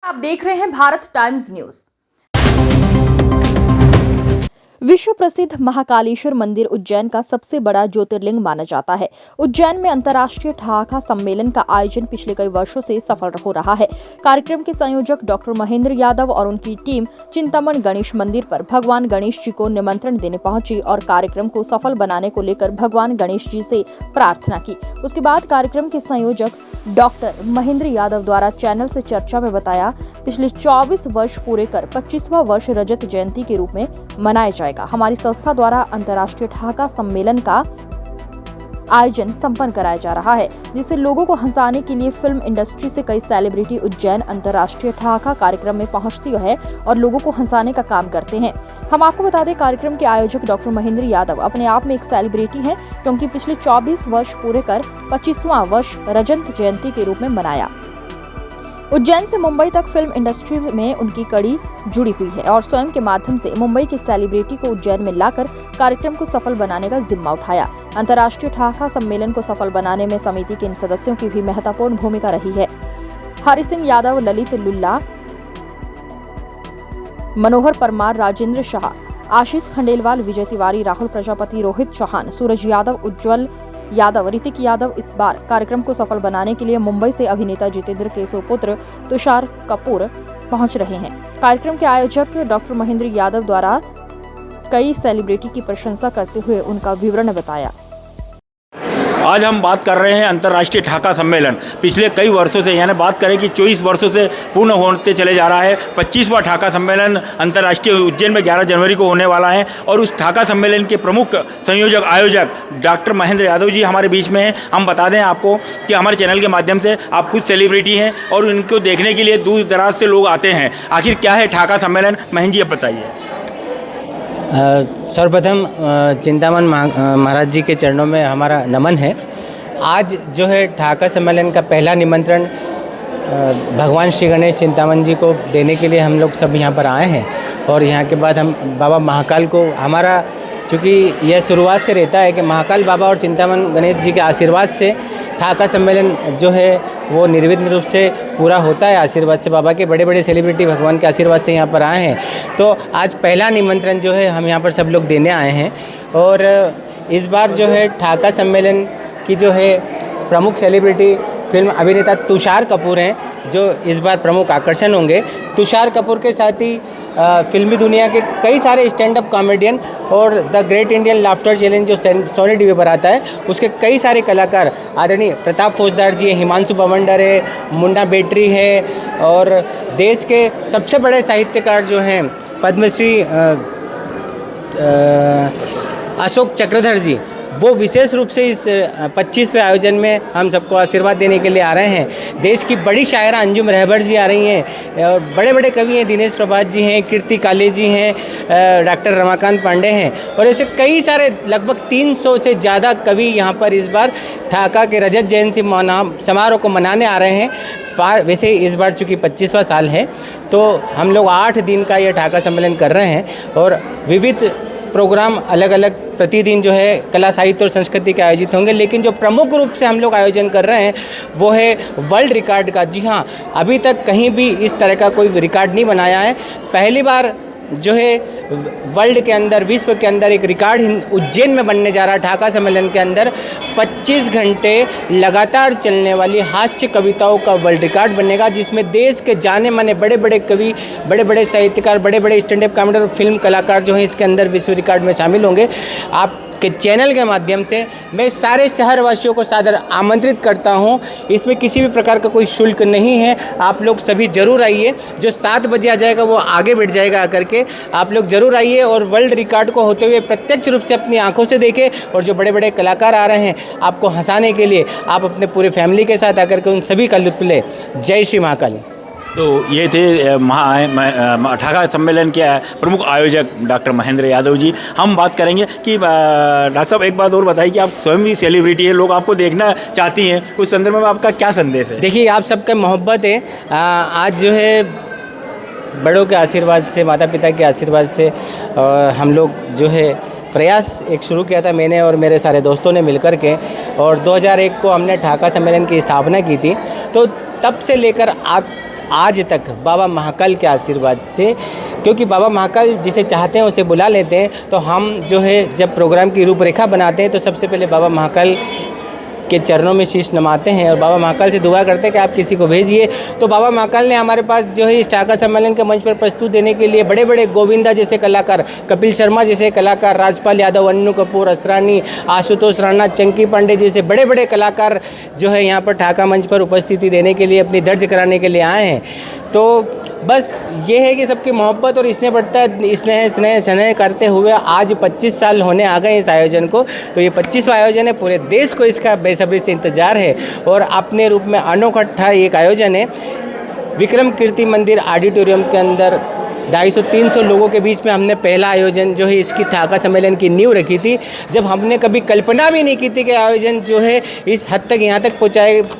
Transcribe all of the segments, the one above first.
आप देख रहे हैं भारत टाइम्स न्यूज। विश्व प्रसिद्ध महाकालेश्वर मंदिर उज्जैन का सबसे बड़ा ज्योतिर्लिंग माना जाता है। उज्जैन में अंतर्राष्ट्रीय ठहाका सम्मेलन का आयोजन पिछले कई वर्षों से सफल हो रहा है। कार्यक्रम के संयोजक डॉक्टर महेंद्र यादव और उनकी टीम चिंतामण गणेश मंदिर पर भगवान गणेश जी को निमंत्रण देने पहुंची और कार्यक्रम को सफल बनाने को लेकर भगवान गणेश जी से प्रार्थना की। उसके बाद कार्यक्रम के संयोजक डॉक्टर महेंद्र यादव द्वारा चैनल से चर्चा में बताया, पिछले 24 वर्ष पूरे कर 25वां वर्ष रजत जयंती के रूप में मनाया जाएगा। हमारी संस्था द्वारा अंतर्राष्ट्रीय ठहाका सम्मेलन का आयोजन संपन्न कराया जा रहा है, जिससे लोगों को हंसाने के लिए फिल्म इंडस्ट्री से कई सेलिब्रिटी उज्जैन अंतर्राष्ट्रीय ठहाका कार्यक्रम में पहुंचती है और लोगों को हंसाने का काम करते हैं। हम आपको बता दें, कार्यक्रम के आयोजक डॉक्टर महेंद्र यादव अपने आप में एक सेलिब्रिटी हैं, क्योंकि पिछले 24 वर्ष पूरे कर 25वां वर्ष रजत जयंती के रूप में मनाया। उज्जैन से मुंबई तक फिल्म इंडस्ट्री में उनकी कड़ी जुड़ी हुई है और स्वयं के माध्यम से मुंबई के सेलिब्रिटी को उज्जैन में लाकर कार्यक्रम को सफल बनाने का जिम्मा उठाया। अंतर्राष्ट्रीय ठहाका सम्मेलन को सफल बनाने में समिति के इन सदस्यों की भी महत्वपूर्ण भूमिका रही है। हरि सिंह यादव, ललित लुल्ला, मनोहर परमार, राजेंद्र शाह, आशीष खंडेलवाल, विजय तिवारी, राहुल प्रजापति, रोहित चौहान, सूरज यादव, उज्जवल यादव, ऋतिक यादव इस बार कार्यक्रम को सफल बनाने के लिए मुंबई से अभिनेता जितेंद्र के सुपुत्र तुषार कपूर पहुंच रहे हैं। कार्यक्रम के आयोजक डॉक्टर महेंद्र यादव द्वारा कई सेलिब्रिटी की प्रशंसा करते हुए उनका विवरण बताया। आज हम बात कर रहे हैं अंतर्राष्ट्रीय ठहाका सम्मेलन। पिछले कई वर्षों से, यानी बात करें कि 24 वर्षों से पूर्ण होते चले जा रहा है। 25वां ठहाका सम्मेलन अंतर्राष्ट्रीय उज्जैन में 11 जनवरी को होने वाला है और उस ठहाका सम्मेलन के प्रमुख संयोजक आयोजक डॉक्टर महेंद्र यादव जी हमारे बीच में हैं। हम बता दें आपको कि हमारे चैनल के माध्यम से आप खुद सेलिब्रिटी हैं और उनको देखने के लिए दूर दराज से लोग आते हैं। आखिर क्या है ठहाका सम्मेलन, महेंद्र जी अब बताइए। सर्वप्रथम चिंतामण महाराज जी के चरणों में हमारा नमन है। आज जो है ठहाका सम्मेलन का पहला निमंत्रण भगवान श्री गणेश चिंतामण जी को देने के लिए हम लोग सब यहाँ पर आए हैं और यहाँ के बाद हम बाबा महाकाल को, हमारा चूँकि यह शुरुआत से रहता है कि महाकाल बाबा और चिंतामण गणेश जी के आशीर्वाद से ठहाका सम्मेलन जो है वो निर्विघ्न रूप से पूरा होता है। आशीर्वाद से बाबा के बड़े बड़े सेलिब्रिटी भगवान के आशीर्वाद से यहाँ पर आए हैं। तो आज पहला निमंत्रण जो है हम यहाँ पर सब लोग देने आए हैं और इस बार जो है ठहाका सम्मेलन की जो है प्रमुख सेलिब्रिटी फिल्म अभिनेता तुषार कपूर हैं, जो इस बार प्रमुख आकर्षण होंगे। तुषार कपूर के साथ ही फिल्मी दुनिया के कई सारे स्टैंड अप कॉमेडियन और the great Indian laughter challenge जो सोनी टीवी पर आता है, उसके कई सारे कलाकार आदरणीय प्रताप फौजदार जी हैं, हिमांशु बवंडर है, मुन्ना बेटरी है और देश के सबसे बड़े साहित्यकार जो हैं पद्मश्री अशोक चक्रधर जी, वो विशेष रूप से इस 25वें आयोजन में हम सबको आशीर्वाद देने के लिए आ रहे हैं। देश की बड़ी शायरा अंजुम रहबर जी आ रही हैं और बड़े बड़े कवि हैं, दिनेश प्रभात जी हैं, कीर्ति काले जी हैं, डॉक्टर रमाकांत पांडे हैं और ऐसे कई सारे लगभग 300 से ज़्यादा कवि यहाँ पर इस बार ठहाका के रजत जयंती समारोह को मनाने आ रहे हैं। वैसे इस बार चूँकि 25वां साल है तो हम लोग 8 दिन का ये ठहाका सम्मेलन कर रहे हैं और विविध प्रोग्राम अलग अलग प्रतिदिन जो है कला साहित्य और संस्कृति के आयोजित होंगे, लेकिन जो प्रमुख रूप से हम लोग आयोजन कर रहे हैं वो है वर्ल्ड रिकॉर्ड का। जी हाँ, अभी तक कहीं भी इस तरह का कोई रिकॉर्ड नहीं बनाया है। पहली बार जो है वर्ल्ड के अंदर, विश्व के अंदर एक रिकॉर्ड उज्जैन में बनने जा रहा है। ठहाका सम्मेलन के अंदर 25 घंटे लगातार चलने वाली हास्य कविताओं का वर्ल्ड रिकॉर्ड बनेगा, जिसमें देश के जाने माने बड़े बड़े कवि, बड़े बड़े साहित्यकार, बड़े बड़े स्टैंड अप कॉमेडी और फिल्म कलाकार जो हैं इसके अंदर विश्व रिकॉर्ड में शामिल होंगे। आप के चैनल के माध्यम से मैं सारे शहरवासियों को सादर आमंत्रित करता हूं। इसमें किसी भी प्रकार का कोई शुल्क नहीं है। आप लोग सभी ज़रूर आइए। जो 7 बजे आ जाएगा वो आगे बैठ जाएगा आकर के। आप लोग ज़रूर आइए और वर्ल्ड रिकॉर्ड को होते हुए प्रत्यक्ष रूप से अपनी आंखों से देखें और जो बड़े बड़े कलाकार आ रहे हैं आपको हंसाने के लिए, आप अपने पूरे फैमिली के साथ आकर के उन सभी का लुत्फ लें। जय श्री महाकाली। तो ये थे ठहाका सम्मेलन के प्रमुख आयोजक डॉक्टर महेंद्र यादव जी। हम बात करेंगे कि डॉक्टर साहब एक बात और बताइए कि आप स्वयं भी सेलिब्रिटी है, लोग आपको देखना चाहती हैं, उस संदर्भ में आपका क्या संदेश है? देखिए, आप सबका मोहब्बत है। आज जो है बड़ों के आशीर्वाद से, माता पिता के आशीर्वाद से हम लोग जो है प्रयास एक शुरू किया था, मैंने और मेरे सारे दोस्तों ने मिलकर के, और 2001 को हमने ठहाका सम्मेलन की स्थापना की थी। तो तब से लेकर आज तक बाबा महाकाल के आशीर्वाद से, क्योंकि बाबा महाकाल जिसे चाहते हैं उसे बुला लेते हैं। तो हम जो है जब प्रोग्राम की रूपरेखा बनाते हैं तो सबसे पहले बाबा महाकाल के चरणों में शीश नमाते हैं और बाबा महाकाल से दुआ करते हैं कि आप किसी को भेजिए। तो बाबा महाकाल ने हमारे पास जो है इस ढाका सम्मेलन के मंच पर प्रस्तुत देने के लिए बड़े बड़े गोविंदा जैसे कलाकार, कपिल शर्मा जैसे कलाकार, राजपाल यादव, अन्नू कपूर, असरानी, आशुतोष राणा, चंकी पांडे जैसे बड़े बड़े कलाकार जो है यहाँ पर ढाका मंच पर उपस्थिति देने के लिए, अपनी दर्ज कराने के लिए आए हैं। तो बस ये है कि सबकी मोहब्बत और स्नेह बढ़ता है, स्नेह करते हुए आज 25 साल होने आ गए इस आयोजन को। तो ये 25वां आयोजन है, पूरे देश को इसका बेसब्री से इंतज़ार है और अपने रूप में अनोखा एक आयोजन है। विक्रम कीर्ति मंदिर ऑडिटोरियम के अंदर 250-300 लोगों के बीच में हमने पहला आयोजन जो है इसकी ढाका सम्मेलन की नींव रखी थी, जब हमने कभी कल्पना भी नहीं की थी कि आयोजन जो है इस हद तक यहाँ तक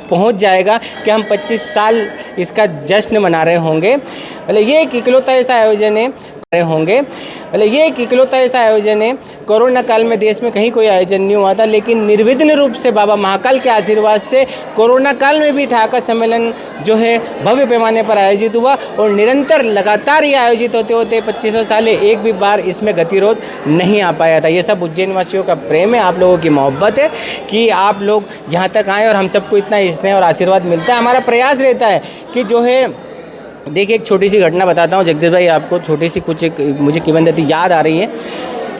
पहुँच जाएगा कि हम 25 साल इसका जश्न मना रहे होंगे। मतलब ये एक इकलौता ऐसा आयोजन है कोरोना काल में देश में कहीं कोई आयोजन नहीं हुआ था, लेकिन निर्विघ्न रूप से बाबा महाकाल के आशीर्वाद से कोरोना काल में भी ढाका सम्मेलन जो है भव्य पैमाने पर आयोजित हुआ और निरंतर लगातार ये आयोजित होते होते 25 साल एक भी बार इसमें गतिरोध नहीं आ पाया था। ये सब उज्जैन वासियों का प्रेम है, आप लोगों की मोहब्बत है कि आप लोग यहाँ तक आएँ और हम सबको इतना स्नेह और आशीर्वाद मिलता है। हमारा प्रयास रहता है कि जो है, देखिए एक छोटी सी घटना बताता हूँ जगदीश भाई, आपको छोटी सी कुछ एक मुझे किंवदंती याद आ रही है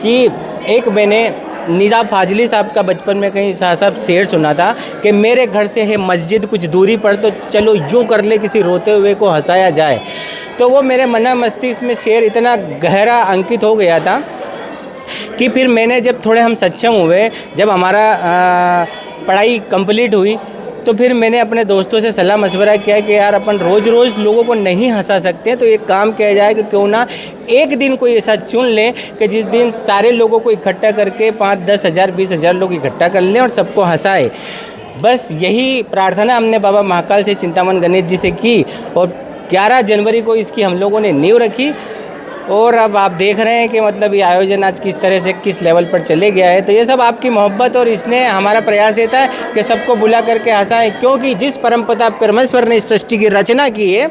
कि एक मैंने निदा फाजली साहब का बचपन में कहीं साहब शेर सुना था कि मेरे घर से है मस्जिद कुछ दूरी पर, तो चलो यूँ कर ले किसी रोते हुए को हंसाया जाए। तो वो मेरे मन मस्तिष्क में शेर इतना गहरा अंकित हो गया था कि फिर मैंने जब थोड़े हम सक्षम हुए, जब हमारा पढ़ाई कंप्लीट हुई, तो फिर मैंने अपने दोस्तों से सलाह मशवरा किया कि यार अपन रोज़ लोगों को नहीं हंसा सकते, तो एक काम किया जाए कि क्यों ना एक दिन कोई ऐसा चुन लें कि जिस दिन सारे लोगों को इकट्ठा करके 5-10 हज़ार 20 हज़ार लोग इकट्ठा कर लें और सबको हंसाए। बस यही प्रार्थना हमने बाबा महाकाल से, चिंतामन गणेश जी से की और 11 जनवरी को इसकी हम लोगों ने नींव रखी। और अब आप देख रहे हैं कि मतलब ये आयोजन आज किस तरह से किस लेवल पर चले गया है। तो ये सब आपकी मोहब्बत और इसने हमारा प्रयास रहता है कि सबको बुला करके हंसाएं, क्योंकि जिस परमपिता परमेश्वर ने इस सृष्टि की रचना की है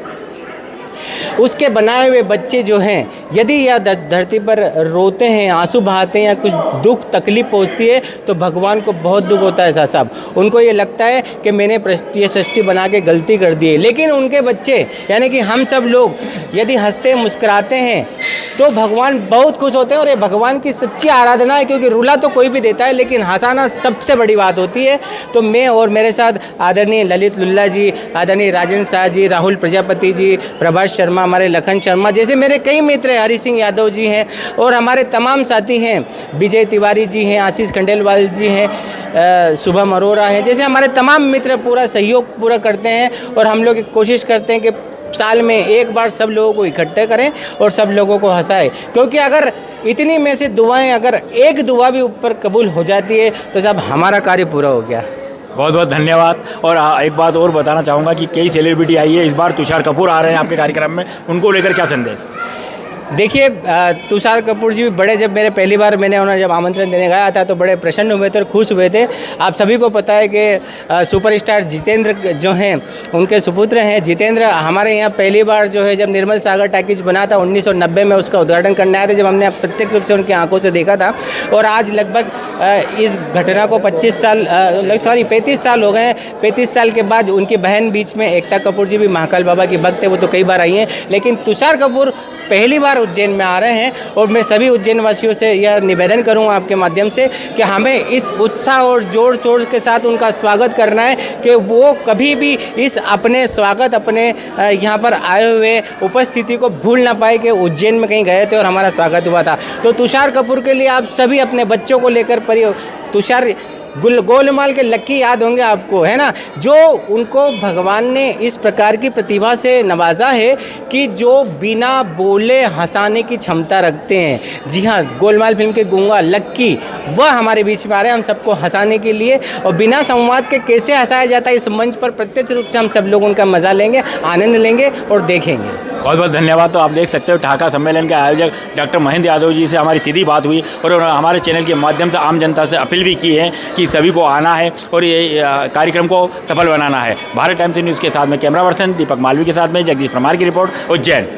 उसके बनाए हुए बच्चे जो हैं, यदि यह धरती पर रोते हैं, आंसू बहाते हैं या कुछ दुख तकलीफ पहुंचती है तो भगवान को बहुत दुख होता है साहब। उनको ये लगता है कि मैंने ये सृष्टि बना के गलती कर दी है, लेकिन उनके बच्चे यानी कि हम सब लोग यदि हंसते मुस्कुराते हैं तो भगवान बहुत खुश होते हैं और ये भगवान की सच्ची आराधना है, क्योंकि रुला तो कोई भी देता है लेकिन हंसाना सबसे बड़ी बात होती है। तो मैं और मेरे साथ आदरणीय ललित लुल्ला जी, आदरणीय राजेंद्र शाह जी, राहुल प्रजापति जी, प्रभाष शर्मा, हमारे लखन शर्मा जैसे मेरे कई मित्र हैं, हरि सिंह यादव जी हैं और हमारे तमाम साथी हैं, विजय तिवारी जी हैं, आशीष खंडेलवाल जी हैं, शुभम अरोरा हैं, जैसे हमारे तमाम मित्र पूरा सहयोग पूरा करते हैं और हम लोग कोशिश करते हैं कि साल में एक बार सब लोगों को इकट्ठे करें और सब लोगों को हंसाएं, क्योंकि अगर इतनी में से दुआएं अगर एक दुआ भी ऊपर कबूल हो जाती है तो सब हमारा कार्य पूरा हो गया। बहुत बहुत धन्यवाद। और एक बात और बताना चाहूँगा कि कई सेलिब्रिटी आई है, इस बार तुषार कपूर आ रहे हैं आपके कार्यक्रम में, उनको लेकर क्या संदेश? देखिए तुषार कपूर जी भी बड़े, जब मेरे पहली बार मैंने उन्हें जब आमंत्रण देने गया था तो बड़े प्रसन्न हुए थे और खुश हुए थे। आप सभी को पता है कि सुपरस्टार जितेंद्र जो हैं उनके सुपुत्र हैं जितेंद्र, हमारे यहाँ पहली बार जो है जब निर्मल सागर टॉकीज बना था 1990 में उसका उद्घाटन करने आए थे, जब हमने प्रत्यक्ष रूप से उनकी आंखों से देखा था। और आज लगभग इस घटना को 35 साल हो गए हैं। 35 साल के बाद उनकी बहन बीच में एकता कपूर जी भी महाकाल बाबा की भक्त है, वो तो कई बार आई हैं, लेकिन तुषार कपूर पहली बार उज्जैन में आ रहे हैं। और मैं सभी उज्जैन वासियों से यह निवेदन करूंगा आपके माध्यम से कि हमें इस उत्साह और जोर शोर के साथ उनका स्वागत करना है कि वो कभी भी इस अपने स्वागत, अपने यहाँ पर आए हुए उपस्थिति को भूल ना पाए कि उज्जैन में कहीं गए थे और हमारा स्वागत हुआ था। तो तुषार कपूर के लिए आप सभी अपने बच्चों को लेकर तुषार गोलमाल के लक्की याद होंगे आपको, है ना, जो उनको भगवान ने इस प्रकार की प्रतिभा से नवाजा है कि जो बिना बोले हंसाने की क्षमता रखते हैं। जी हाँ, गोलमाल फिल्म के गूंगा लक्की वह हमारे बीच में आ रहे हैं हम सबको हंसाने के लिए। और बिना संवाद के कैसे हंसाया जाता है इस मंच पर प्रत्यक्ष रूप से हम सब लोग उनका मज़ा लेंगे, आनंद लेंगे और देखेंगे। बहुत बहुत धन्यवाद। तो आप देख सकते हो ढाका सम्मेलन के आयोजक डॉक्टर महेंद्र यादव जी से हमारी सीधी बात हुई और उन्होंने हमारे चैनल के माध्यम से आम जनता से अपील भी की है कि सभी को आना है और ये कार्यक्रम को सफल बनाना है। भारत टाइम्स न्यूज़ के साथ में कैमरा पर्सन दीपक मालवी के साथ में जगदीश परमार की रिपोर्ट, उज्जैन।